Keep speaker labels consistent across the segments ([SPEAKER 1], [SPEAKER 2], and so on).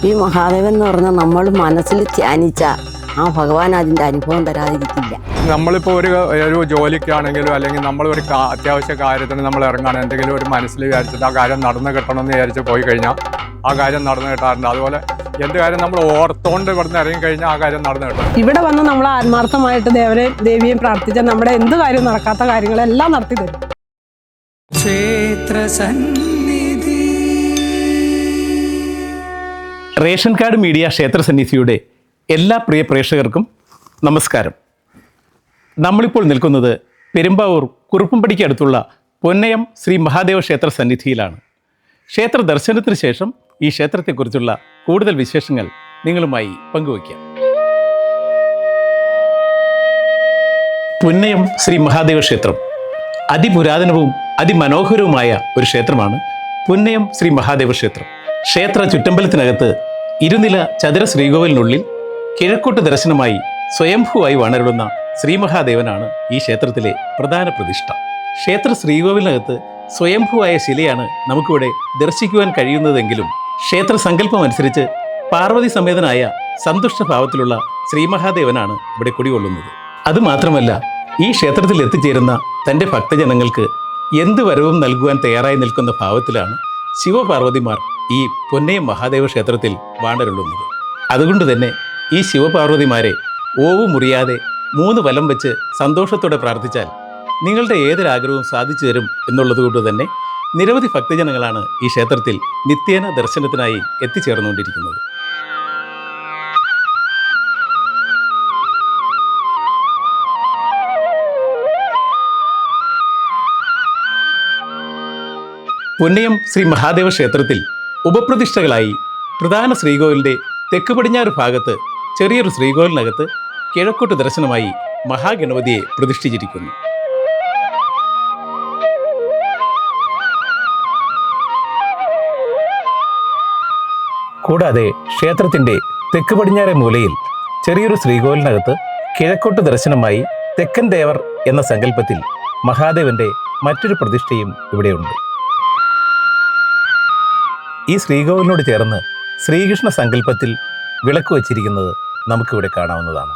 [SPEAKER 1] ഈ മഹാദേവൻ എന്ന് പറഞ്ഞാൽ നമ്മൾ മനസ്സിൽ ധ്യാനിച്ച ആ ഭഗവാൻ അതിൻ്റെ അനുഭവം തരാതിരിക്കില്ല.
[SPEAKER 2] നമ്മളിപ്പോൾ ഒരു ജോലിക്കാണെങ്കിലും അല്ലെങ്കിൽ നമ്മളൊരു അത്യാവശ്യ കാര്യത്തിന് നമ്മൾ ഇറങ്ങുകയാണ്, എന്തെങ്കിലും ഒരു മനസ്സിൽ വിചാരിച്ചിട്ട് ആ കാര്യം നടന്നു കിട്ടണമെന്ന് വിചാരിച്ച് പോയി കഴിഞ്ഞാൽ ആ കാര്യം നടന്നു കിട്ടാറുണ്ട്. അതുപോലെ എന്ത് കാര്യം നമ്മൾ ഓർത്തോണ്ട് ഇവിടുന്ന് ഇറങ്ങി കഴിഞ്ഞാൽ ആ കാര്യം നടന്നു കിട്ടും.
[SPEAKER 3] ഇവിടെ വന്ന് നമ്മൾ ആത്മാർത്ഥമായിട്ട് ദേവിയെയും പ്രാർത്ഥിച്ചാൽ നമ്മുടെ എന്ത് കാര്യം നടക്കാത്ത കാര്യങ്ങളെല്ലാം നടത്തി തരും.
[SPEAKER 4] റേഷൻ കാർഡ് മീഡിയ ക്ഷേത്രസന്നിധിയുടെ എല്ലാ പ്രിയ പ്രേക്ഷകർക്കും നമസ്കാരം. നമ്മളിപ്പോൾ നിൽക്കുന്നത് പെരുമ്പാവൂർ കുറുപ്പുംപടിക്ക് അടുത്തുള്ള പൊന്നയം ശ്രീ മഹാദേവ ക്ഷേത്ര സന്നിധിയിലാണ്. ക്ഷേത്ര ദർശനത്തിന് ശേഷം ഈ ക്ഷേത്രത്തെക്കുറിച്ചുള്ള കൂടുതൽ വിശേഷങ്ങൾ നിങ്ങളുമായി പങ്കുവയ്ക്കാം. പൊന്നയം ശ്രീ മഹാദേവ ക്ഷേത്രം അതിപുരാതനവും അതിമനോഹരവുമായ ഒരു ക്ഷേത്രമാണ് പൊന്നയം ശ്രീ മഹാദേവ ക്ഷേത്രം. ക്ഷേത്ര ചുറ്റമ്പലത്തിനകത്ത് ഇരുനില ചതുര ശ്രീകോവിലിനുള്ളിൽ കിഴക്കോട്ട് ദർശനമായി സ്വയംഭൂവായി വാണരുളുന്ന ശ്രീമഹാദേവനാണ് ഈ ക്ഷേത്രത്തിലെ പ്രധാന പ്രതിഷ്ഠ. ക്ഷേത്ര ശ്രീകോവിലിനകത്ത് സ്വയംഭൂവായ ശിലയാണ് നമുക്കിവിടെ ദർശിക്കുവാൻ കഴിയുന്നതെങ്കിലും ക്ഷേത്ര സങ്കല്പം അനുസരിച്ച് പാർവതി സമേതനായ സന്തുഷ്ടഭാവത്തിലുള്ള ശ്രീമഹാദേവനാണ് ഇവിടെ കുടികൊള്ളുന്നത്. അതുമാത്രമല്ല, ഈ ക്ഷേത്രത്തിൽ എത്തിച്ചേരുന്ന തൻ്റെ ഭക്തജനങ്ങൾക്ക് എന്ത് വരവും നൽകുവാൻ തയ്യാറായി നിൽക്കുന്ന ഭാവത്തിലാണ് ശിവപാർവതിമാർ ഈ പൊന്നയം മഹാദേവ ക്ഷേത്രത്തിൽ വാണരുളുന്നത്. അതുകൊണ്ട് തന്നെ ഈ ശിവപാർവതിമാരെ ഓവ് മുറിയാതെ 3 വലം വെച്ച് സന്തോഷത്തോടെ പ്രാർത്ഥിച്ചാൽ നിങ്ങളുടെ ഏതൊരാഗ്രഹവും സാധിച്ചു തരും എന്നുള്ളതുകൊണ്ട് തന്നെ നിരവധി ഭക്തജനങ്ങളാണ് ഈ ക്ഷേത്രത്തിൽ നിത്യേന ദർശനത്തിനായി എത്തിച്ചേർന്നുകൊണ്ടിരിക്കുന്നത്. പൊന്നയം ശ്രീ മഹാദേവ ക്ഷേത്രത്തിൽ ഉപപ്രതിഷ്ഠകളായി പ്രധാന ശ്രീകോവിലിൻ്റെ തെക്ക് പടിഞ്ഞാറ് ഭാഗത്ത് ചെറിയൊരു ശ്രീകോവിലിനകത്ത് കിഴക്കോട്ട് ദർശനമായി മഹാഗണപതിയെ പ്രതിഷ്ഠിച്ചിരിക്കുന്നു. കൂടാതെ ക്ഷേത്രത്തിൻ്റെ തെക്ക് പടിഞ്ഞാറെ മൂലയിൽ ചെറിയൊരു ശ്രീകോവിലിനകത്ത് കിഴക്കോട്ട് ദർശനമായി തെക്കൻ ദേവർ എന്ന സങ്കല്പത്തിൽ മഹാദേവന്റെ മറ്റൊരു പ്രതിഷ്ഠയും ഇവിടെയുണ്ട്. ഈ ശ്രീകോവിലിനോട് ചേർന്ന് ശ്രീകൃഷ്ണ സങ്കല്പത്തിൽ വിളക്ക് വച്ചിരിക്കുന്നത് നമുക്കിവിടെ കാണാവുന്നതാണ്.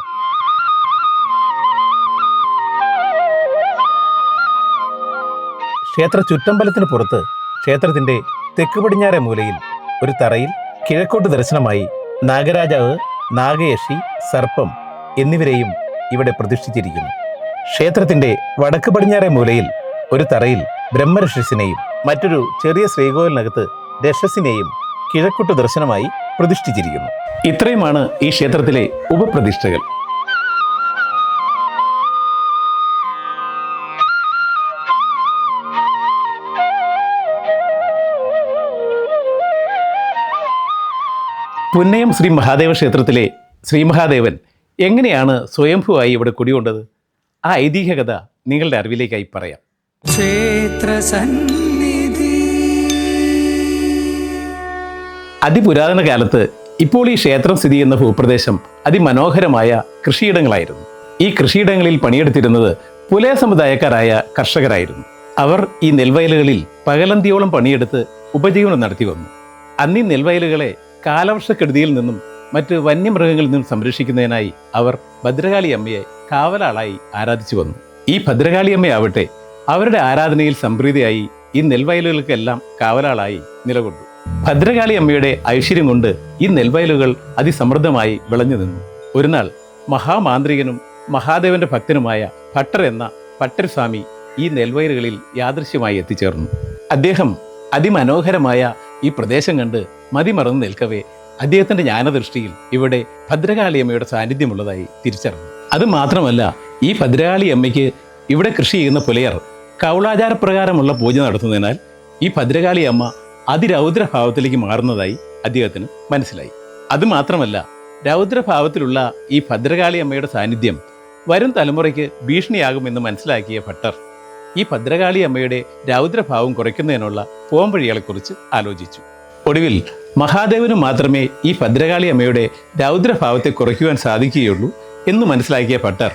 [SPEAKER 4] ക്ഷേത്ര ചുറ്റമ്പലത്തിന് പുറത്ത് ക്ഷേത്രത്തിൻ്റെ തെക്ക് പടിഞ്ഞാറെ മൂലയിൽ ഒരു തറയിൽ കിഴക്കോട്ട് ദർശനമായി നാഗരാജാവ്, നാഗയക്ഷി, സർപ്പം എന്നിവരെയും ഇവിടെ പ്രതിഷ്ഠിച്ചിരിക്കുന്നു. ക്ഷേത്രത്തിൻ്റെ വടക്ക് പടിഞ്ഞാറെ മൂലയിൽ ഒരു തറയിൽ ബ്രഹ്മരക്ഷസിനെയും മറ്റൊരു ചെറിയ ശ്രീകോവിലിനകത്ത് രക്ഷസിനെയും കിഴക്കോട്ട് ദർശനമായി പ്രതിഷ്ഠിച്ചിരിക്കുന്നു. ഇത്രയുമാണ് ഈ ക്ഷേത്രത്തിലെ ഉപപ്രതിഷ്ഠകൾ. പൊന്നയം ശ്രീ മഹാദേവ ക്ഷേത്രത്തിലെ ശ്രീമഹാദേവൻ എങ്ങനെയാണ് സ്വയംഭൂവായി ഇവിടെ കുടികൊണ്ടത്? ആ ഐതിഹ്യ കഥ നിങ്ങളുടെ അറിവിലേക്കായി പറയാം. അതിപുരാതന കാലത്ത് ഇപ്പോൾ ഈ ക്ഷേത്രം സ്ഥിതി ചെയ്യുന്ന ഭൂപ്രദേശം അതിമനോഹരമായ കൃഷിയിടങ്ങളായിരുന്നു. ഈ കൃഷിയിടങ്ങളിൽ പണിയെടുത്തിരുന്നത് പുലയ സമുദായക്കാരായ കർഷകരായിരുന്നു. അവർ ഈ നെൽവയലുകളിൽ പകലന്തിയോളം പണിയെടുത്ത് ഉപജീവനം നടത്തി വന്നു. അന്നീ നെൽവയലുകളെ കാലവർഷക്കെടുതിയിൽ നിന്നും മറ്റ് വന്യമൃഗങ്ങളിൽ നിന്നും സംരക്ഷിക്കുന്നതിനായി അവർ ഭദ്രകാളി അമ്മയെ കാവലാളായി ആരാധിച്ചു വന്നു. ഈ ഭദ്രകാളി അമ്മയാവട്ടെ അവരുടെ ആരാധനയിൽ സംപ്രീതിയായി ഈ നെൽവയലുകൾക്കെല്ലാം കാവലാളായി നിലകൊണ്ടു. ഭദ്രകാളി അമ്മയുടെ ഐശ്വര്യം കൊണ്ട് ഈ നെൽവയലുകൾ അതിസമൃദ്ധമായി വിളഞ്ഞു നിന്നു. ഒരു നാൾ മഹാമാന്ത്രികനും മഹാദേവന്റെ ഭക്തനുമായ ഭട്ടർ എന്ന ഭട്ടർ സ്വാമി ഈ നെൽവയലുകളിൽ യാദൃശ്യമായി എത്തിച്ചേർന്നു. അദ്ദേഹം അതിമനോഹരമായ ഈ പ്രദേശം കണ്ട് മതിമറന്നു നിൽക്കവേ അദ്ദേഹത്തിന്റെ ജ്ഞാനദൃഷ്ടിയിൽ ഇവിടെ ഭദ്രകാളി അമ്മയുടെ സാന്നിധ്യമുള്ളതായി തിരിച്ചറിഞ്ഞു. അതുമാത്രമല്ല, ഈ ഭദ്രകാളി അമ്മയ്ക്ക് ഇവിടെ കൃഷി ചെയ്യുന്ന പുലയർ കൗളാചാരപ്രകാരമുള്ള പൂജ നടത്തുന്നതിനാൽ ഈ ഭദ്രകാളി അമ്മ അതിരൗദ്രഭാവത്തിലേക്ക് മാറുന്നതായി അദ്ദേഹത്തിന് മനസ്സിലായി. അതുമാത്രമല്ല, രൗദ്രഭാവത്തിലുള്ള ഈ ഭദ്രകാളി അമ്മയുടെ സാന്നിധ്യം വരും തലമുറയ്ക്ക് ഭീഷണിയാകുമെന്ന് മനസ്സിലാക്കിയ ഭട്ടർ ഈ ഭദ്രകാളി അമ്മയുടെ രൗദ്രഭാവം കുറയ്ക്കുന്നതിനുള്ള പോംവഴികളെക്കുറിച്ച് ആലോചിച്ചു. ഒടുവിൽ മഹാദേവന് മാത്രമേ ഈ ഭദ്രകാളി അമ്മയുടെ രൗദ്രഭാവത്തെ കുറയ്ക്കുവാൻ സാധിക്കുകയുള്ളൂ എന്ന് മനസ്സിലാക്കിയ ഭട്ടർ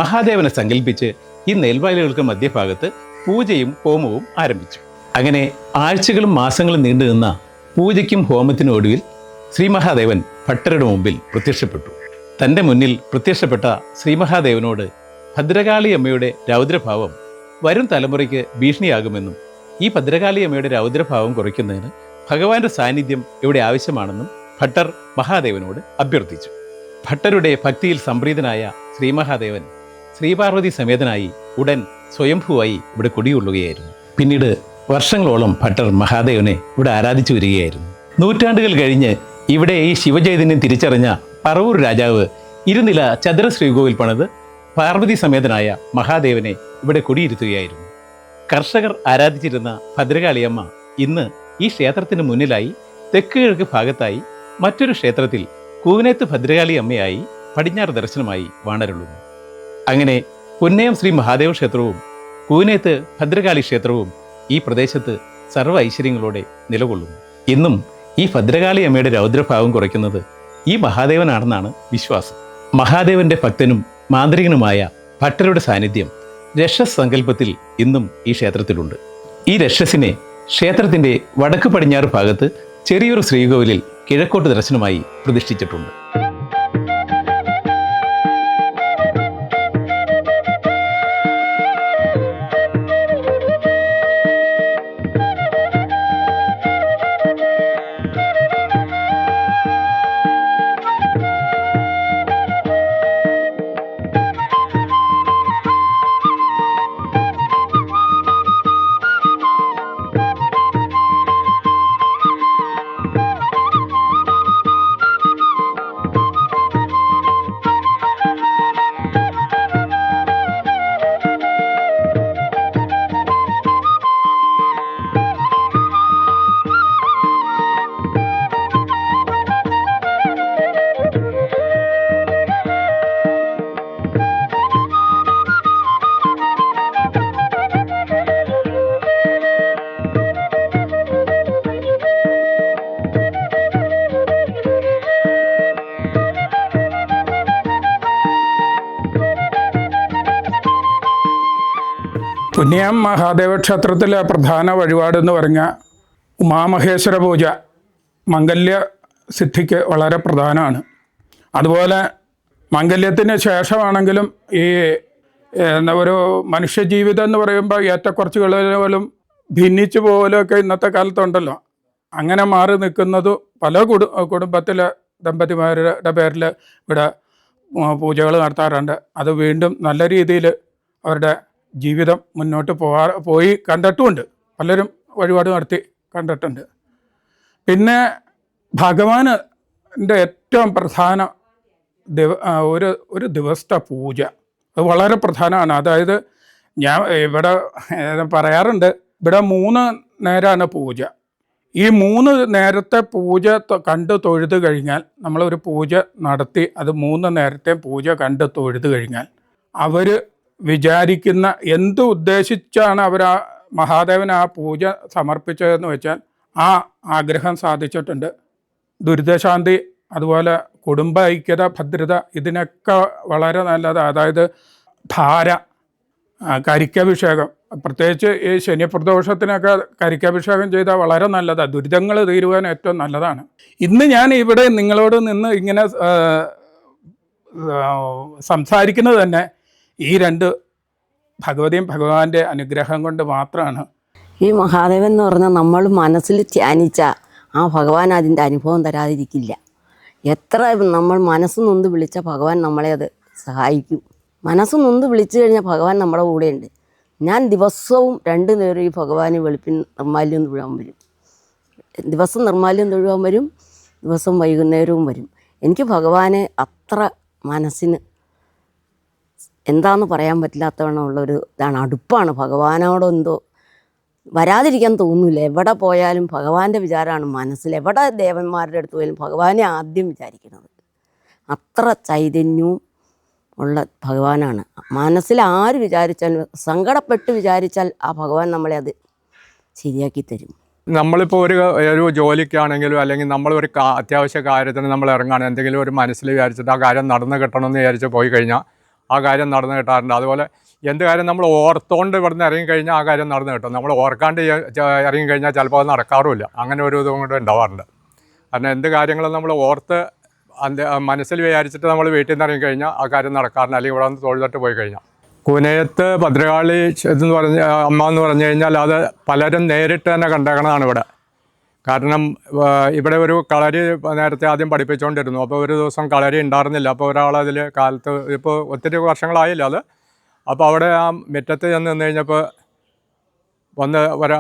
[SPEAKER 4] മഹാദേവനെ സങ്കല്പിച്ച് ഈ നെൽവയലുകൾക്ക് മധ്യഭാഗത്ത് പൂജയും ഹോമവും ആരംഭിച്ചു. അങ്ങനെ ആഴ്ചകളും മാസങ്ങളും നീണ്ടുനിന്ന പൂജയ്ക്കും ഹോമത്തിനും ഒടുവിൽ ശ്രീമഹാദേവൻ ഭട്ടരുടെ മുമ്പിൽ പ്രത്യക്ഷപ്പെട്ടു. തൻ്റെ മുന്നിൽ പ്രത്യക്ഷപ്പെട്ട ശ്രീമഹാദേവനോട് ഭദ്രകാളി അമ്മയുടെ രൗദ്രഭാവം വരും തലമുറയ്ക്ക് ഭീഷണിയാകുമെന്നും ഈ ഭദ്രകാളി അമ്മയുടെ രൗദ്രഭാവം കുറയ്ക്കുന്നതിന് ഭഗവാന്റെ സാന്നിധ്യം ഇവിടെ ആവശ്യമാണെന്നും ഭട്ടർ മഹാദേവനോട് അഭ്യർത്ഥിച്ചു. ഭട്ടരുടെ ഭക്തിയിൽ സംപ്രീതനായ ശ്രീമഹാദേവൻ ശ്രീപാർവതി സമേതനായി ഉടൻ സ്വയംഭൂവായി ഇവിടെ കുടികൊള്ളുകയായിരുന്നു. പിന്നീട് വർഷങ്ങളോളം ഭട്ടർ മഹാദേവനെ ഇവിടെ ആരാധിച്ചു വരികയായിരുന്നു. നൂറ്റാണ്ടുകൾ കഴിഞ്ഞ് ഇവിടെ ഈ ശിവചൈതന്യം തിരിച്ചറിഞ്ഞ പറവൂർ രാജാവ് ഇരുനില ചതുര ശ്രീകോവിൽ പണിത് പാർവതി സമേതനായ മഹാദേവനെ ഇവിടെ കുടിയിരുത്തുകയായിരുന്നു. കർഷകർ ആരാധിച്ചിരുന്ന ഭദ്രകാളിയമ്മ ഇന്ന് ഈ ക്ഷേത്രത്തിന് മുന്നിലായി തെക്ക് കിഴക്ക് ഭാഗത്തായി മറ്റൊരു ക്ഷേത്രത്തിൽ കൂനേത്ത് ഭദ്രകാളി അമ്മയായി പടിഞ്ഞാറ് ദർശനമായി വാണരുളുന്നു. അങ്ങനെ പുന്നയം ശ്രീ മഹാദേവ ക്ഷേത്രവും കൂനേത്ത് ഭദ്രകാളി ക്ഷേത്രവും ഈ പ്രദേശത്ത് സർവ്വ ഐശ്വര്യങ്ങളോടെ നിലകൊള്ളുന്നു. ഇന്നും ഈ ഭദ്രകാളി അമ്മയുടെ രൗദ്രഭാവം കുറയ്ക്കുന്നത് ഈ മഹാദേവനാണെന്നാണ് വിശ്വാസം. മഹാദേവന്റെ ഭക്തനും മാന്ത്രികനുമായ ഭട്ടരുടെ സാന്നിധ്യം രക്ഷസ് സങ്കല്പത്തിൽ ഇന്നും ഈ ക്ഷേത്രത്തിലുണ്ട്. ഈ രക്ഷസിനെ ക്ഷേത്രത്തിന്റെ വടക്ക് പടിഞ്ഞാറ് ഭാഗത്ത് ചെറിയൊരു ശ്രീകോവിലിൽ കിഴക്കോട്ട് ദർശനമായി പ്രതിഷ്ഠിച്ചിട്ടുണ്ട്.
[SPEAKER 5] പുന്നയം മഹാദേവ ക്ഷേത്രത്തിലെ പ്രധാന വഴിപാടെന്ന് പറഞ്ഞാൽ ഉമാമഹേശ്വര പൂജ മംഗല്യ സിദ്ധിക്ക് വളരെ പ്രധാനമാണ്. അതുപോലെ മംഗല്യത്തിന് ശേഷമാണെങ്കിലും ഈ ഒരു മനുഷ്യജീവിതം എന്ന് പറയുമ്പോൾ ഏറ്റക്കുറച്ചുകളിലും ഭിന്നിച്ചു പോകലൊക്കെ ഇന്നത്തെ കാലത്തുണ്ടല്ലോ. അങ്ങനെ മാറി നിൽക്കുന്നത് പല കുടുംബത്തിലെ ദമ്പതിമാരുടെ പേരിൽ ഇവിടെ പൂജകൾ നടത്താറുണ്ട്. അത് വീണ്ടും നല്ല രീതിയിൽ അവരുടെ ജീവിതം മുന്നോട്ട് പോയി കണ്ടിട്ടുമുണ്ട്. പലരും വഴിപാട് നടത്തി കണ്ടിട്ടുണ്ട്. പിന്നെ ഭഗവാൻ്റെ ഏറ്റവും പ്രധാന ഒരു ദിവസത്തെ പൂജ അത് വളരെ പ്രധാനമാണ്. അതായത് ഞാൻ ഇവിടെ പറയാറുണ്ട്, ഇവിടെ 3 നേരമാണ് പൂജ. ഈ 3 നേരത്തെ പൂജ കണ്ട് തൊഴുത് കഴിഞ്ഞാൽ, നമ്മളൊരു പൂജ നടത്തി അത് 3 നേരത്തെ പൂജ കണ്ട് തൊഴുത് കഴിഞ്ഞാൽ അവർ വിചാരിക്കുന്ന എന്ത് ഉദ്ദേശിച്ചാണ് അവർ ആ മഹാദേവൻ ആ പൂജ സമർപ്പിച്ചതെന്ന് വെച്ചാൽ ആ ആഗ്രഹം സാധിച്ചിട്ടുണ്ട്. ദുരിതശാന്തി, അതുപോലെ കുടുംബ ഐക്യത, ഭദ്രത, ഇതിനൊക്കെ വളരെ നല്ലത്. അതായത് ധാര, കരിക്കഭിഷേകം, പ്രത്യേകിച്ച് ഈ ശനിപ്രദോഷത്തിനൊക്കെ കരിക്കഭിഷേകം ചെയ്താൽ വളരെ നല്ലതാണ്. ദുരിതങ്ങൾ തീരുവാൻ ഏറ്റവും നല്ലതാണ്. ഇന്ന് ഞാൻ ഇവിടെ നിങ്ങളോട് നിന്ന് ഇങ്ങനെ സംസാരിക്കുന്നത് തന്നെ ഈ 2 ഭഗവതിയും ഭഗവാന്റെ അനുഗ്രഹം കൊണ്ട് മാത്രമാണ്.
[SPEAKER 1] ഈ മഹാദേവൻ എന്ന് പറഞ്ഞാൽ നമ്മൾ മനസ്സിൽ ധ്യാനിച്ച ആ ഭഗവാൻ അതിൻ്റെ അനുഭവം തരാതിരിക്കില്ല. എത്ര നമ്മൾ മനസ്സ് നൊന്ത് വിളിച്ച ഭഗവാൻ നമ്മളെ അത് സഹായിക്കും. മനസ്സ് നൊന്ത് വിളിച്ചു കഴിഞ്ഞാൽ ഭഗവാൻ നമ്മുടെ കൂടെയുണ്ട്. ഞാൻ ദിവസവും 2 നേരം ഈ ഭഗവാന് വെളുപ്പിൻ നിർമ്മാല്യം തൊഴുവാൻ വരും. ദിവസം നിർമ്മാല്യം തൊഴുവാൻ വരും, ദിവസം വൈകുന്നേരവും വരും. എനിക്ക് ഭഗവാനെ അത്ര മനസ്സിന് എന്താണെന്ന് പറയാൻ പറ്റില്ലാത്തവണ്ണമുള്ളൊരു ഇതാണ്, അടുപ്പാണ്. ഭഗവാനോടെന്തോ വരാതിരിക്കാൻ തോന്നില്ല. എവിടെ പോയാലും ഭഗവാന്റെ വിചാരമാണ് മനസ്സിൽ. എവിടെ ദേവന്മാരുടെ അടുത്ത് പോയാലും ഭഗവാനെ ആദ്യം വിചാരിക്കുന്നത്. അത്ര ചൈതന്യവും ഉള്ള ഭഗവാനാണ്. മനസ്സിൽ ആര് വിചാരിച്ചാലും, സങ്കടപ്പെട്ട് വിചാരിച്ചാൽ ആ ഭഗവാൻ നമ്മളെ അത് ശരിയാക്കി തരും.
[SPEAKER 2] നമ്മളിപ്പോൾ ഒരു ജോലിക്കാണെങ്കിലും അല്ലെങ്കിൽ നമ്മളൊരു അത്യാവശ്യ കാര്യത്തിന് നമ്മൾ ഇറങ്ങുകയാണ്, എന്തെങ്കിലും ഒരു മനസ്സിൽ വിചാരിച്ചിട്ട് ആ കാര്യം നടന്നു കിട്ടണമെന്ന് വിചാരിച്ച് പോയി കഴിഞ്ഞാൽ ആ കാര്യം നടന്നു കിട്ടാറുണ്ട്. അതുപോലെ എന്ത് കാര്യം നമ്മൾ ഓർത്തുകൊണ്ട് ഇവിടുന്ന് ഇറങ്ങിക്കഴിഞ്ഞാൽ ആ കാര്യം നടന്നു കിട്ടും. നമ്മൾ ഓർക്കാണ്ട് ഇറങ്ങിക്കഴിഞ്ഞാൽ ചിലപ്പോൾ അത് നടക്കാറുമില്ല. അങ്ങനെ ഒരു ഇതും കൂടെ ഉണ്ടാവാറുണ്ട്. കാരണം എന്ത് കാര്യങ്ങളും നമ്മൾ ഓർത്ത് മനസ്സിൽ വിചാരിച്ചിട്ട് നമ്മൾ വീട്ടിൽ നിന്ന് ഇറങ്ങിക്കഴിഞ്ഞാൽ ആ കാര്യം നടക്കാറില്ല, അല്ലെങ്കിൽ ഇവിടെ വന്ന് തൊഴുതിട്ട് പോയി കഴിഞ്ഞാൽ. കൂനയത്ത് ഭദ്രകാളി ഇതെന്ന് പറഞ്ഞ അമ്മ എന്ന് പറഞ്ഞു കഴിഞ്ഞാൽ അത് പലരും നേരിട്ട് തന്നെ കണ്ടേക്കണതാണ് ഇവിടെ. കാരണം ഇവിടെ ഒരു കളരി നേരത്തെ ആദ്യം പഠിപ്പിച്ചുകൊണ്ടിരുന്നു. അപ്പോൾ ഒരു ദിവസം കളരി ഉണ്ടായിരുന്നില്ല. അപ്പോൾ ഒരാളതിൽ കാലത്ത് ഇപ്പോൾ ഒത്തിരി വർഷങ്ങളായില്ല അത്. അപ്പോൾ അവിടെ ആ മുറ്റത്ത് ചെന്ന് നിന്ന് കഴിഞ്ഞപ്പോൾ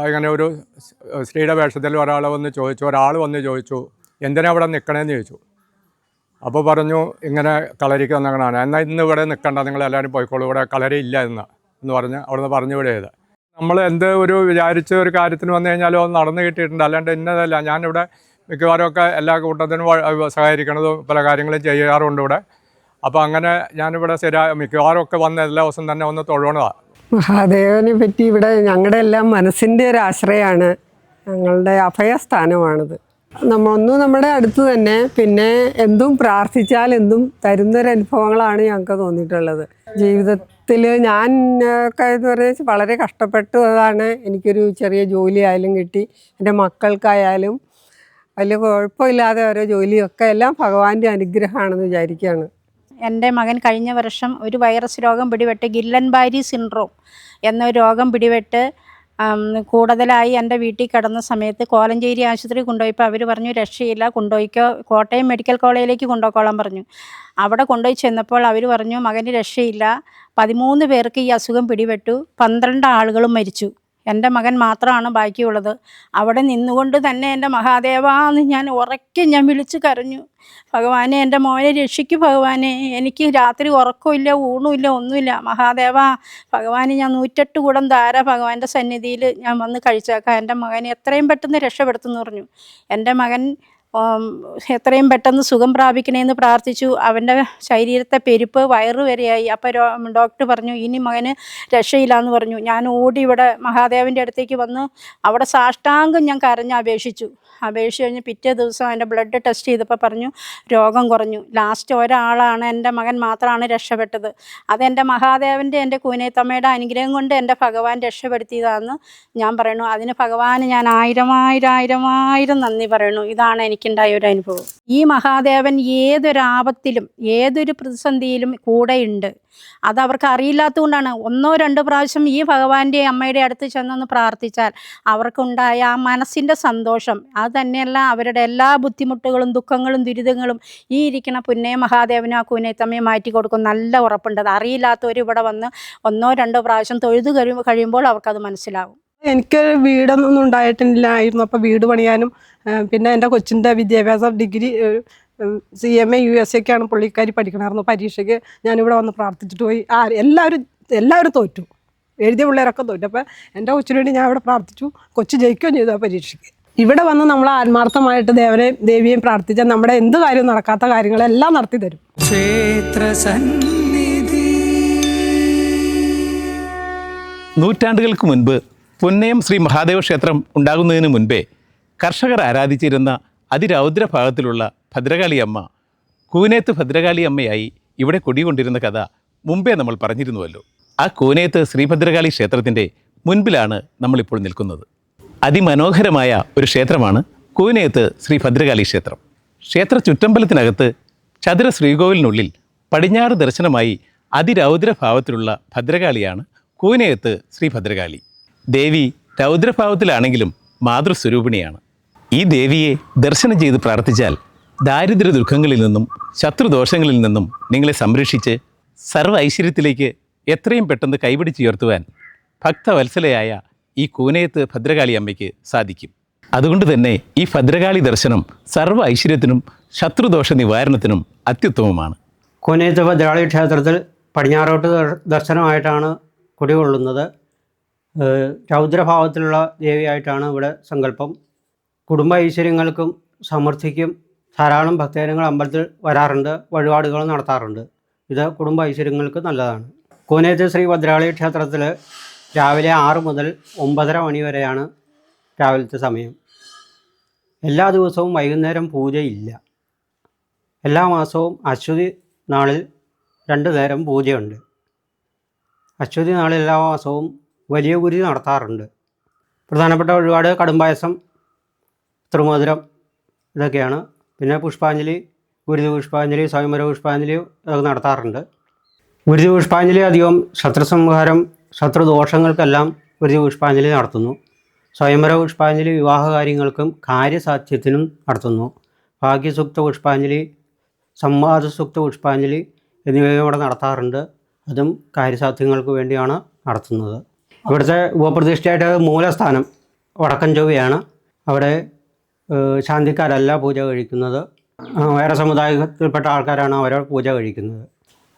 [SPEAKER 2] ഇങ്ങനെ ഒരു സ്ത്രീയുടെ വേഷത്തിൽ ഒരാൾ വന്ന് ചോദിച്ചു എന്തിനാ ഇവിടെ നിൽക്കണേന്ന് ചോദിച്ചു. അപ്പോൾ പറഞ്ഞു ഇങ്ങനെ കളരിക്ക് വന്നേക്കണാണ്. എന്നാൽ ഇന്ന് ഇവിടെ നിൽക്കണ്ട, നിങ്ങളെല്ലാവരും പോയിക്കോളൂ, ഇവിടെ കളരി ഇല്ല എന്ന് പറഞ്ഞ് അവിടുന്ന് പറഞ്ഞു വിടുകയത്. നമ്മൾ എന്ത് വിചാരിച്ച ഒരു കാര്യത്തിന് വന്നു കഴിഞ്ഞാലും അത് നടന്നു കിട്ടിയിട്ടുണ്ട്. അല്ലാണ്ട് ഇന്നതല്ല. ഞാനിവിടെ മിക്കവാറുമൊക്കെ എല്ലാ കൂട്ടത്തിനും സഹകരിക്കണതും പല കാര്യങ്ങളും ചെയ്യാറുണ്ട് ഇവിടെ. അപ്പോൾ അങ്ങനെ ഞാനിവിടെ മിക്കവാറും ഒക്കെ വന്ന് എല്ലാ ദിവസം തന്നെ ഒന്ന് തൊഴണതാണ്.
[SPEAKER 3] മഹാദേവനെ പറ്റി ഇവിടെ ഞങ്ങളുടെ എല്ലാം മനസ്സിൻ്റെ ഒരു ആശ്രയമാണ്, ഞങ്ങളുടെ അഭയസ്ഥാനമാണിത്. നമ്മുടെ അടുത്ത് തന്നെ, പിന്നെ എന്തും പ്രാർത്ഥിച്ചാൽ എന്തും തരുന്നൊരനുഭവങ്ങളാണ് ഞങ്ങൾക്ക് തോന്നിയിട്ടുള്ളത്. ജീവിതത്തിൽ ഞാൻ ഒക്കെ എന്ന് പറഞ്ഞാൽ വളരെ കഷ്ടപ്പെട്ടതാണ്. എനിക്കൊരു ചെറിയ ജോലി ആയാലും കിട്ടി, എൻ്റെ മക്കൾക്കായാലും വലിയ കുഴപ്പമില്ലാതെ ഓരോ ജോലിയൊക്കെ എല്ലാം ഭഗവാന്റെ അനുഗ്രഹമാണെന്ന് വിചാരിക്കുകയാണ്.
[SPEAKER 6] എൻ്റെ മകൻ കഴിഞ്ഞ വർഷം ഒരു വൈറസ് രോഗം പിടിപെട്ട് ഗില്ലൻബാരി സിൻഡ്രോം എന്നൊരു രോഗം പിടിപെട്ട് കൂടുതലായി എൻ്റെ വീട്ടിൽ കിടന്ന സമയത്ത് കോലഞ്ചേരി ആശുപത്രി കൊണ്ടുപോയപ്പോൾ അവർ പറഞ്ഞു രക്ഷയില്ല, കൊണ്ടുപോയിക്കോ, കോട്ടയം മെഡിക്കൽ കോളേജിലേക്ക് കൊണ്ടുപോയിക്കോളാൻ പറഞ്ഞു. അവിടെ കൊണ്ടുപോയി ചെന്നപ്പോൾ അവർ പറഞ്ഞു മകന് രക്ഷയില്ല, 13 പേർക്ക് ഈ അസുഖം പിടിപെട്ടു, 12 ആളുകളും മരിച്ചു, എൻ്റെ മകൻ മാത്രമാണ് ബാക്കിയുള്ളത്. അവിടെ നിന്നുകൊണ്ട് തന്നെ എൻ്റെ മഹാദേവാന്ന് ഞാൻ ഉറക്കെ വിളിച്ച് കരഞ്ഞു. ഭഗവാനെ, എൻ്റെ മോനെ രക്ഷിക്കൂ ഭഗവാനെ, എനിക്ക് രാത്രി ഉറക്കമില്ല, ഊണുമില്ല, ഒന്നുമില്ല. മഹാദേവ ഭഗവാന് ഞാൻ 108 കുടം ധാര ഭഗവാന്റെ സന്നിധിയിൽ ഞാൻ വന്ന് കഴിച്ചേക്കാം, എൻ്റെ മകനെ എത്രയും പെട്ടെന്ന് രക്ഷപ്പെടുത്തുമെന്ന് പറഞ്ഞു. എൻ്റെ മകൻ എത്രയും പെട്ടെന്ന് സുഖം പ്രാപിക്കണമെന്ന് പ്രാർത്ഥിച്ചു. അവൻ്റെ ശരീരത്തെ പെരുപ്പ് വയറ് വരെയായി. അപ്പോൾ ഡോക്ടർ പറഞ്ഞു ഇനി മകന് രക്ഷയില്ലാന്ന് പറഞ്ഞു. ഞാൻ ഓടി ഇവിടെ മഹാദേവൻ്റെ അടുത്തേക്ക് വന്ന് അവിടെ സാഷ്ടാംഗം ഞാൻ കരഞ്ഞപേക്ഷിച്ചു. അപേക്ഷിച്ച് കഴിഞ്ഞ് പിറ്റേ ദിവസം എൻ്റെ ബ്ലഡ് ടെസ്റ്റ് ചെയ്തപ്പോൾ പറഞ്ഞു രോഗം കുറഞ്ഞു. ലാസ്റ്റ് ഒരാളാണ്, എൻ്റെ മകൻ മാത്രമാണ് രക്ഷപ്പെട്ടത്. അതെൻ്റെ മഹാദേവൻ്റെ, എൻ്റെ കൂനേത്തമ്മയുടെ അനുഗ്രഹം കൊണ്ട് എൻ്റെ ഭഗവാൻ രക്ഷപ്പെടുത്തിയതാണെന്ന് ഞാൻ പറയുന്നു. അതിന് ഭഗവാന് ഞാൻ ആയിരം നന്ദി പറയുന്നു. ഇതാണ് എനിക്കുണ്ടായ ഒരു അനുഭവം. ഈ മഹാദേവൻ ഏതൊരാപത്തിലും ഏതൊരു പ്രതിസന്ധിയിലും കൂടെയുണ്ട്. അത് അവർക്ക് അറിയില്ലാത്തതുകൊണ്ടാണ്. 1-2 പ്രാവശ്യം ഈ ഭഗവാന്റെ അമ്മയുടെ അടുത്ത് ചെന്നൊന്ന് പ്രാർത്ഥിച്ചാൽ അവർക്കുണ്ടായ ആ മനസ്സിൻ്റെ സന്തോഷം, അത് തന്നെയല്ല അവരുടെ എല്ലാ ബുദ്ധിമുട്ടുകളും ദുഃഖങ്ങളും ദുരിതങ്ങളും ഈ ഇരിക്കുന്ന പുന്നേ മഹാദേവനും ആ കൂനേത്തമ്മയും മാറ്റി കൊടുക്കും. നല്ല ഉറപ്പുണ്ട്. അത് അറിയില്ലാത്തവർ ഇവിടെ വന്ന് 1-2 പ്രാവശ്യം തൊഴുത് കഴിയുമ്പോൾ അവർക്കത് മനസ്സിലാവും.
[SPEAKER 3] എനിക്ക് വീടൊന്നും ഉണ്ടായിട്ടില്ലായിരുന്നു. അപ്പോൾ വീട് പണിയാനും പിന്നെ എൻ്റെ കൊച്ചിൻ്റെ വിദ്യാഭ്യാസം ഡിഗ്രി CMA USA ക്കാണ് പുള്ളിക്കാരി പഠിക്കണമായിരുന്നു. പരീക്ഷയ്ക്ക് ഞാനിവിടെ വന്ന് പ്രാർത്ഥിച്ചിട്ട് പോയി. എല്ലാവരും തോറ്റു, എഴുതിയ പിള്ളേരൊക്കെ തോറ്റു. അപ്പോൾ എൻ്റെ കൊച്ചിന് വേണ്ടി ഞാൻ ഇവിടെ പ്രാർത്ഥിച്ചു. കൊച്ചു ജയിക്കുകയും ചെയ്തു ആ പരീക്ഷയ്ക്ക്. ഇവിടെ വന്ന് നമ്മൾ ആത്മാർത്ഥമായിട്ട് ദേവിയെയും പ്രാർത്ഥിച്ചാൽ നമ്മുടെ എന്ത് കാര്യവും നടക്കാത്ത കാര്യങ്ങളെല്ലാം നടത്തി തരും.
[SPEAKER 4] നൂറ്റാണ്ടുകൾക്ക് മുൻപ് പുന്നയം ശ്രീ മഹാദേവ ക്ഷേത്രം ഉണ്ടാകുന്നതിന് മുൻപേ കർഷകർ ആരാധിച്ചിരുന്ന അതിരൗദ്രഭാഗത്തിലുള്ള ഭദ്രകാളി അമ്മ കൂനേത്ത് ഭദ്രകാളി അമ്മയായി ഇവിടെ കുടികൊണ്ടിരുന്ന കഥ മുമ്പേ നമ്മൾ പറഞ്ഞിരുന്നുവല്ലോ. ആ കൂനേത്ത് ശ്രീഭദ്രകാളി ക്ഷേത്രത്തിൻ്റെ മുൻപിലാണ് നമ്മളിപ്പോൾ നിൽക്കുന്നത്. അതിമനോഹരമായ ഒരു ക്ഷേത്രമാണ് കൂനേത്ത് ശ്രീ ഭദ്രകാളി ക്ഷേത്രം. ക്ഷേത്ര ചുറ്റമ്പലത്തിനകത്ത് ചതുര ശ്രീകോവിലിനുള്ളിൽ പടിഞ്ഞാറ് ദർശനമായി അതിരൗദ്രഭാവത്തിലുള്ള ഭദ്രകാളിയാണ് കൂനേത്ത് ശ്രീ ഭദ്രകാളി. ദേവി രൗദ്രഭാവത്തിലാണെങ്കിലും മാതൃസ്വരൂപിണിയാണ്. ഈ ദേവിയെ ദർശനം ചെയ്ത് പ്രാർത്ഥിച്ചാൽ ദാരിദ്ര്യ ദുഃഖങ്ങളിൽ നിന്നും ശത്രുദോഷങ്ങളിൽ നിന്നും നിങ്ങളെ സംരക്ഷിച്ച് സർവ്വ ഐശ്വര്യത്തിലേക്ക് എത്രയും പെട്ടെന്ന് കൈപിടിച്ചുയർത്തുവാൻ ഭക്തവത്സലയായ ഈ കൂനേത്ത് ഭദ്രകാളി അമ്മയ്ക്ക് സാധിക്കും. അതുകൊണ്ട് തന്നെ ഈ ഭദ്രകാളി ദർശനം സർവ്വ ഐശ്വര്യത്തിനും ശത്രുദോഷ നിവാരണത്തിനും അത്യുത്തമമാണ്.
[SPEAKER 7] കൂനേത്ത് ഭദ്രകാളി ക്ഷേത്രത്തിൽ പടിഞ്ഞാറോട്ട് ദർശനമായിട്ടാണ് കുടികൊള്ളുന്നത്. രൗദ്രഭാവത്തിലുള്ള ദേവിയായിട്ടാണ് ഇവിടെ സങ്കല്പം. കുടുംബ ഐശ്വര്യങ്ങൾക്കും സമൃദ്ധിക്കും ധാരാളം ഭക്തജനങ്ങൾ അമ്പലത്തിൽ വരാറുണ്ട്, വഴിപാടുകൾ നടത്താറുണ്ട്. ഇത് കുടുംബ ഐശ്വര്യങ്ങൾക്ക് നല്ലതാണ്. കൂനേത്ത് ശ്രീ ഭദ്രകാളി ക്ഷേത്രത്തിൽ രാവിലെ 6 മുതൽ 9:30 മണി വരെയാണ് രാവിലത്തെ സമയം. എല്ലാ ദിവസവും വൈകുന്നേരം പൂജയില്ല. എല്ലാ മാസവും അശ്വതി നാളിൽ 2 നേരം പൂജയുണ്ട്. അശ്വതി നാളിൽ എല്ലാ മാസവും വലിയ കുരി നടത്താറുണ്ട്. പ്രധാനപ്പെട്ട വഴിപാട് കടുംപായസം, തിരുമധുരം ഇതൊക്കെയാണ്. പിന്നെ പുഷ്പാഞ്ജലി, ഗുരുതി പുഷ്പാഞ്ജലി, സ്വയംവര പുഷ്പാഞ്ജലി ഇതൊക്കെ നടത്താറുണ്ട്. ഗുരുതി പുഷ്പാഞ്ജലി അധികം ശത്രുസംഹാരം, ശത്രുദോഷങ്ങൾക്കെല്ലാം ഗുരുതി പുഷ്പാഞ്ജലി നടത്തുന്നു. സ്വയംവര പുഷ്പാഞ്ജലി വിവാഹ കാര്യങ്ങൾക്കും കാര്യസാധ്യത്തിനും നടത്തുന്നു. ഭാഗ്യസൂക്ത പുഷ്പാഞ്ജലി, സംവാദസൂക്ത പുഷ്പാഞ്ജലി എന്നിവയും ഇവിടെ നടത്താറുണ്ട്. അതും കാര്യസാധ്യങ്ങൾക്ക് വേണ്ടിയാണ് നടത്തുന്നത്. ഇവിടുത്തെ ഉപപ്രതിഷ്ഠയായിട്ട് മൂലസ്ഥാനം വടക്കൻ ചൊവ്വയാണ്. അവിടെ ശാന്തിക്കാരല്ല പൂജ കഴിക്കുന്നത്, വേറെ സമുദായത്തിൽപ്പെട്ട ആൾക്കാരാണ് അവരെ പൂജ കഴിക്കുന്നത്.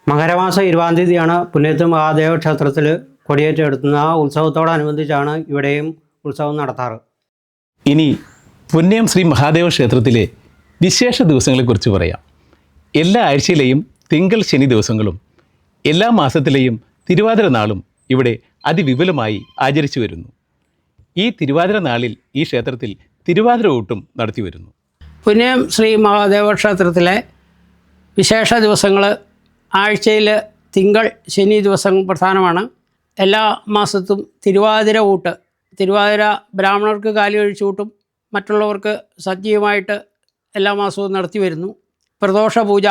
[SPEAKER 7] മകരമാസം 20-ാം തീയതിയാണ് പുന്നേത്ത് മഹാദേവ ക്ഷേത്രത്തിൽ കൊടിയേറ്റ് എടുത്തുന്നത്. ആ ഉത്സവത്തോടനുബന്ധിച്ചാണ് ഇവിടെയും ഉത്സവം നടത്താറ്.
[SPEAKER 4] ഇനി പുന്നയം ശ്രീ മഹാദേവ ക്ഷേത്രത്തിലെ വിശേഷ ദിവസങ്ങളെക്കുറിച്ച് പറയാം. എല്ലാ ആഴ്ചയിലെയും തിങ്കൾ ശനി ദിവസങ്ങളും എല്ലാ മാസത്തിലെയും തിരുവാതിര നാളും ഇവിടെ അതിവിപുലമായി ആചരിച്ചു വരുന്നു. ഈ തിരുവാതിര നാളിൽ ഈ ക്ഷേത്രത്തിൽ തിരുവാതിര ഊട്ടും നടത്തി വരുന്നു.
[SPEAKER 8] പുന്നയം ശ്രീ മഹാദേവ ക്ഷേത്രത്തിലെ വിശേഷ ദിവസങ്ങൾ ആഴ്ചയിൽ തിങ്കൾ ശനി ദിവസം പ്രധാനമാണ്. എല്ലാ മാസത്തും തിരുവാതിര ഊട്ട്, തിരുവാതിര ബ്രാഹ്മണർക്ക് കാലി കഴിച്ചു കൂട്ടും, മറ്റുള്ളവർക്ക് സജീവമായിട്ട് എല്ലാ മാസവും നടത്തി വരുന്നു. പ്രദോഷ പൂജ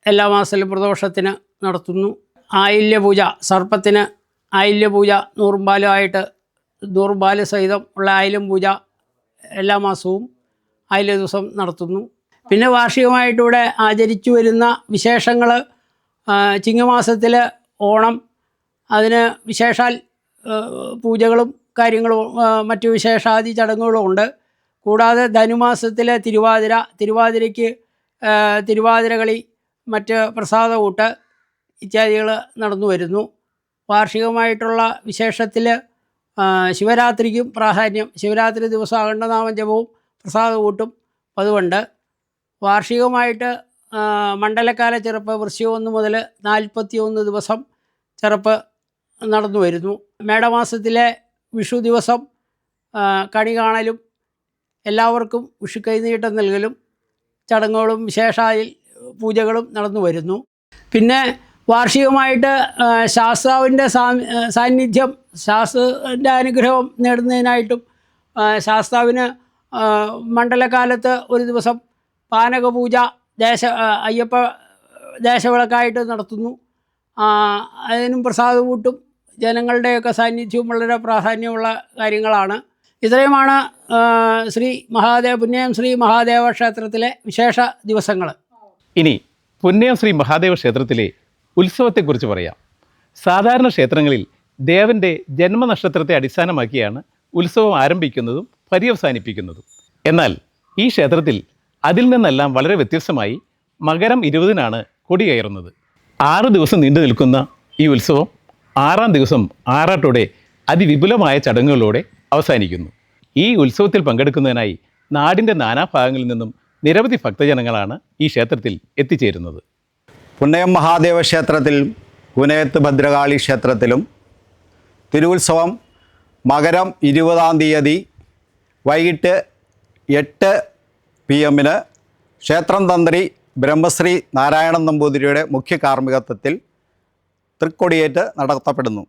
[SPEAKER 8] എല്ലാ മാസത്തിലും പ്രദോഷത്തിന് നടത്തുന്നു. ആയില്യപൂജ, സർപ്പത്തിന് ആയില്യപൂജ നൂറുമ്പാലുമായിട്ട്, നൂറുമ്പാല് സഹിതം ഉള്ള ആയില്യം പൂജ എല്ലാ മാസവും ആയില്യ ദിവസം നടത്തുന്നു. പിന്നെ വാർഷികമായിട്ടിവിടെ ആചരിച്ചു വരുന്ന വിശേഷങ്ങൾ, ചിങ്ങമാസത്തിൽ ഓണം, അതിന് വിശേഷാൽ പൂജകളും കാര്യങ്ങളും മറ്റു വിശേഷാദി ചടങ്ങുകളും ഉണ്ട്. കൂടാതെ ധനുമാസത്തിലെ തിരുവാതിരയ്ക്ക് തിരുവാതിരകളി, മറ്റ് പ്രസാദ ഊട്ട് ഇത്യാദികൾ നടന്നു വരുന്നു. വാർഷികമായിട്ടുള്ള വിശേഷത്തിൽ ശിവരാത്രിക്കും പ്രാധാന്യം, ശിവരാത്രി ദിവസം അഖണ്ഡനാമ ജപവും പ്രസാദ ഊട്ടും അതുകൊണ്ട് വാർഷികമായിട്ട് മണ്ഡലക്കാല ചെറുപ്പ് വൃശ്ചികം 1 മുതൽ 41 ദിവസം ചെറുപ്പ് നടന്നു വരുന്നു. മേടമാസത്തിലെ വിഷു ദിവസം കണി കാണലും എല്ലാവർക്കും വിഷു കൈനീട്ടം നൽകലും ചടങ്ങുകളും വിശേഷാൽ പൂജകളും നടന്നു വരുന്നു. പിന്നെ വാർഷികമായിട്ട് ശാസ്താവിൻ്റെ സാന്നിധ്യം, ശാസ്താവിൻ്റെ അനുഗ്രഹം നേടുന്നതിനായിട്ടും ശാസ്താവിന് മണ്ഡലകാലത്ത് ഒരു ദിവസം പാനകപൂജ അയ്യപ്പ ദേശവിളക്കായിട്ട് നടത്തുന്നു. അതിനും പ്രസാദ കൂട്ടും ജനങ്ങളുടെയൊക്കെ സാന്നിധ്യവും വളരെ പ്രാധാന്യമുള്ള കാര്യങ്ങളാണ്. ഇത്രയുമാണ് പുന്നയം ശ്രീ മഹാദേവ ക്ഷേത്രത്തിലെ വിശേഷ ദിവസങ്ങൾ.
[SPEAKER 4] ഇനി പുന്നയം ശ്രീ മഹാദേവ ക്ഷേത്രത്തിലെ ഉത്സവത്തെക്കുറിച്ച് പറയാം. സാധാരണ ക്ഷേത്രങ്ങളിൽ ദേവൻ്റെ ജന്മനക്ഷത്രത്തെ അടിസ്ഥാനമാക്കിയാണ് ഉത്സവം ആരംഭിക്കുന്നതും പര്യവസാനിപ്പിക്കുന്നതും. എന്നാൽ ഈ ക്ഷേത്രത്തിൽ അതിൽ നിന്നെല്ലാം വളരെ വ്യത്യസ്തമായി മകരം 20-നാണ് കൊടി കയറുന്നത്. 6 ദിവസം നീണ്ടു നിൽക്കുന്ന ഈ ഉത്സവം 6-ാം ദിവസം ആറാട്ടോടെ അതിവിപുലമായ ചടങ്ങുകളോടെ അവസാനിക്കുന്നു. ഈ ഉത്സവത്തിൽ പങ്കെടുക്കുന്നതിനായി നാടിൻ്റെ നാനാഭാഗങ്ങളിൽ നിന്നും നിരവധി ഭക്തജനങ്ങളാണ് ഈ ക്ഷേത്രത്തിൽ എത്തിച്ചേരുന്നത്.
[SPEAKER 9] പുന്നയം മഹാദേവ ക്ഷേത്രത്തിലും പുനയത്ത് ഭദ്രകാളി ക്ഷേത്രത്തിലും തിരുവുത്സവം മകരം 20-ാം തീയതി വൈകിട്ട് 8 PM ക്ഷേത്രം തന്ത്രി ബ്രഹ്മശ്രീ നാരായണൻ നമ്പൂതിരിയുടെ മുഖ്യ കാർമ്മികത്വത്തിൽ തൃക്കൊടിയേറ്റ് നടത്തപ്പെടുന്നു.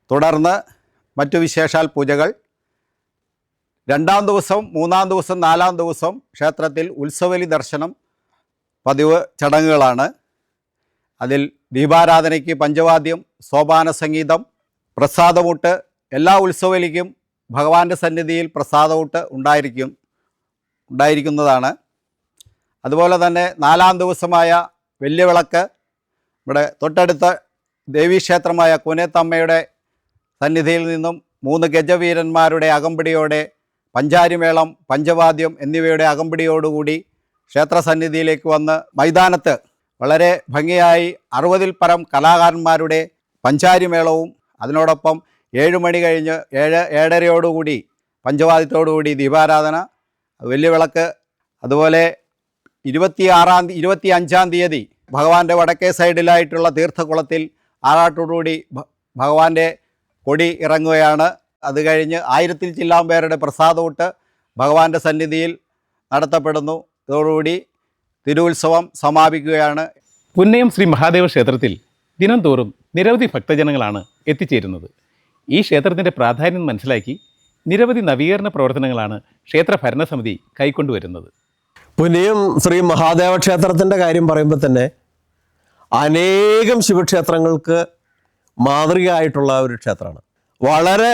[SPEAKER 9] തുടർന്ന് മറ്റു വിശേഷാൽ പൂജകൾ 2-ാം ദിവസം, 3-ാം ദിവസം, 4-ാം ദിവസം ക്ഷേത്രത്തിൽ ഉത്സവലി ദർശനം പതിവ് ചടങ്ങുകളാണ്. അതിൽ ദീപാരാധനയ്ക്ക് പഞ്ചവാദ്യം, സോപാന സംഗീതം, പ്രസാദമൂട്ട്, എല്ലാ ഉത്സവലിക്കും ഭഗവാന്റെ സന്നിധിയിൽ പ്രസാദമൂട്ട് ഉണ്ടായിരിക്കുന്നതാണ്. അതുപോലെ തന്നെ 4-ാം ദിവസമായ വലിയ വിളക്ക് ഇവിടെ തൊട്ടടുത്ത ദേവീക്ഷേത്രമായ കുനേത്തമ്മയുടെ സന്നിധിയിൽ നിന്നും 3 ഗജവീരന്മാരുടെ അകമ്പടിയോടെ പഞ്ചാരിമേളം, പഞ്ചവാദ്യം എന്നിവയുടെ അകമ്പടിയോടുകൂടി ക്ഷേത്രസന്നിധിയിലേക്ക് വന്ന് മൈതാനത്ത് വളരെ ഭംഗിയായി 60-ൽ പരം കലാകാരന്മാരുടെ പഞ്ചാരിമേളവും അതിനോടൊപ്പം 7 മണി കഴിഞ്ഞ് 7:30 പഞ്ചവാദ്യത്തോടുകൂടി ദീപാരാധന, വലിയ വിളക്ക്, അതുപോലെ 25-ാം തീയതി ഭഗവാന്റെ വടക്കേ സൈഡിലായിട്ടുള്ള തീർത്ഥകുളത്തിൽ ആറാട്ടോടുകൂടി ഭഗവാന്റെ കൊടി ഇറങ്ങുകയാണ്. അത് കഴിഞ്ഞ് 1000-ൽ ചില്ലാൻ പേരുടെ പ്രസാദമൂട്ട് ഭഗവാന്റെ സന്നിധിയിൽ നടത്തപ്പെടുന്നു. ഇതോടുകൂടി തിരുവുത്സവം സമാപിക്കുകയാണ്.
[SPEAKER 4] പുന്നയം ശ്രീ മഹാദേവ ക്ഷേത്രത്തിൽ ദിനം തോറും നിരവധി ഭക്തജനങ്ങളാണ് എത്തിച്ചേരുന്നത്. ഈ ക്ഷേത്രത്തിൻ്റെ പ്രാധാന്യം മനസ്സിലാക്കി നിരവധി നവീകരണ പ്രവർത്തനങ്ങളാണ് ക്ഷേത്ര ഭരണസമിതി കൈക്കൊണ്ടുവരുന്നത്.
[SPEAKER 10] പുനയും ശ്രീ മഹാദേവ ക്ഷേത്രത്തിൻ്റെ കാര്യം പറയുമ്പോൾ തന്നെ അനേകം ശിവക്ഷേത്രങ്ങൾക്ക് മാതൃകയായിട്ടുള്ള ഒരു ക്ഷേത്രമാണ്. വളരെ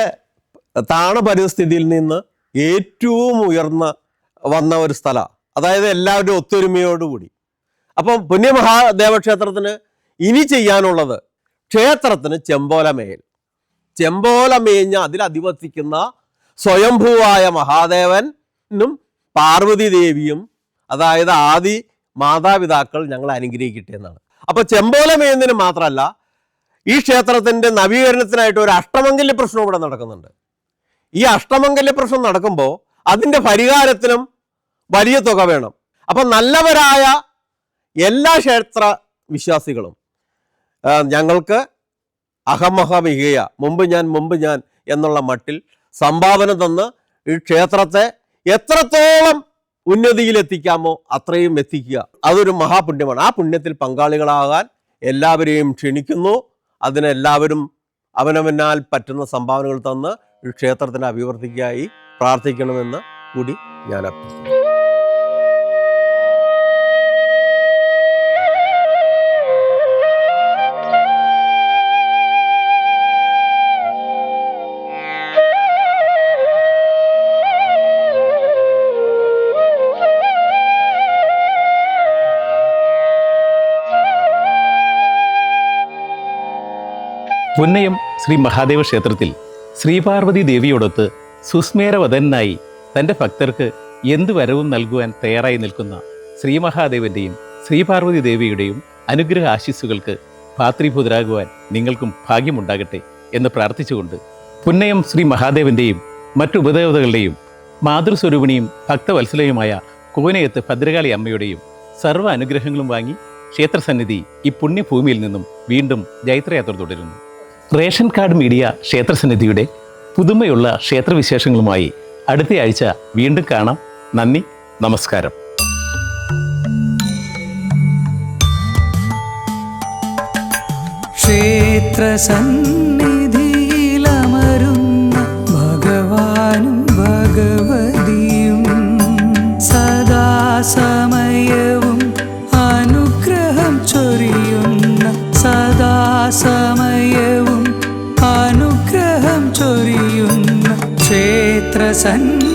[SPEAKER 10] താണ പരിസ്ഥിതിയിൽ നിന്ന് ഏറ്റവും ഉയർന്ന വന്ന ഒരു സ്ഥലമാണ്. അതായത് എല്ലാവരും ഒത്തൊരുമയോടുകൂടി. അപ്പം പുണ്യമഹാദേവ ക്ഷേത്രത്തിന് ഇനി ചെയ്യാനുള്ളത് ക്ഷേത്രത്തിന് ചെമ്പോല മേഞ്ഞ് അതിലധിവസിക്കുന്ന സ്വയംഭൂവായ മഹാദേവനും പാർവതി ദേവിയും, അതായത് ആദി മാതാപിതാക്കൾ ഞങ്ങൾ അനുഗ്രഹിക്കട്ടെ എന്നാണ്. അപ്പോൾ ചെമ്പോല മേയുന്നതിന് മാത്രമല്ല, ഈ ക്ഷേത്രത്തിൻ്റെ നവീകരണത്തിനായിട്ട് ഒരു അഷ്ടമംഗല്യ പ്രശ്നം ഇവിടെ നടക്കുന്നുണ്ട്. ഈ അഷ്ടമംഗല്യ പ്രശ്നം നടക്കുമ്പോൾ അതിൻ്റെ പരിഹാരത്തിനും വലിയ തുക വേണം. അപ്പം നല്ലവരായ എല്ലാ ക്ഷേത്ര വിശ്വാസികളും ഞങ്ങൾക്ക് അഹമഹമികയ മുമ്പ് ഞാൻ എന്നുള്ള മട്ടിൽ സംഭാവന തന്ന് ഈ ക്ഷേത്രത്തെ എത്രത്തോളം ഉന്നതിയിലെത്തിക്കാമോ അത്രയും എത്തിക്കുക. അതൊരു മഹാപുണ്യമാണ്. ആ പുണ്യത്തിൽ പങ്കാളികളാകാൻ എല്ലാവരെയും ക്ഷണിക്കുന്നു. അതിനെല്ലാവരും അവനവനാൽ പറ്റുന്ന സംഭാവനകൾ തന്ന് ഈ ക്ഷേത്രത്തിൻ്റെ അഭിവൃദ്ധിക്കായി പ്രാർത്ഥിക്കണമെന്ന് കൂടി ഞാൻ അഭ്യർത്ഥിക്കുന്നു.
[SPEAKER 4] പുന്നയം ശ്രീ മഹാദേവ ക്ഷേത്രത്തിൽ ശ്രീപാർവതി ദേവിയോടൊത്ത് സുസ്മേരവദനായി തൻ്റെ ഭക്തർക്ക് എന്ത് വരവും നൽകുവാൻ തയ്യാറായി നിൽക്കുന്ന ശ്രീ മഹാദേവൻ്റെയും ശ്രീപാർവതി ദേവിയുടെയും അനുഗ്രഹ ആശീസ്സുകൾക്ക് പാത്രീഭൂതരാകുവാൻ നിങ്ങൾക്കും ഭാഗ്യമുണ്ടാകട്ടെ എന്ന് പ്രാർത്ഥിച്ചുകൊണ്ട് പുന്നയം ശ്രീ മഹാദേവൻ്റെയും മറ്റു ഉപദേവതകളുടെയും മാതൃസ്വരൂപിണിയും ഭക്തവത്സലയുമായ കോനയത്ത് ഭദ്രകാളി അമ്മയുടെയും സർവ്വ അനുഗ്രഹങ്ങളും വാങ്ങി ക്ഷേത്രസന്നിധി ഈ പുണ്യഭൂമിയിൽ നിന്നും വീണ്ടും ജൈത്രയാത്ര തുടരുന്നു. റേഷൻ കാർഡ് മീഡിയ ക്ഷേത്രസന്നിധിയുടെ പുതുമയുള്ള ക്ഷേത്രവിശേഷങ്ങളുമായി അടുത്തയാഴ്ച വീണ്ടും കാണാം. നന്ദി, നമസ്കാരം.
[SPEAKER 11] ക്ഷേത്രസന്നിധിയിലമരുന്ന ഭഗവാനും ഭഗവതിയും സദാസമയവും അനുഗ്രഹം ചൊരിയുന്ന സദാസമയവും അനുഗ്രഹം ചൊരിയുന്ന ക്ഷേത്രസന്നിധി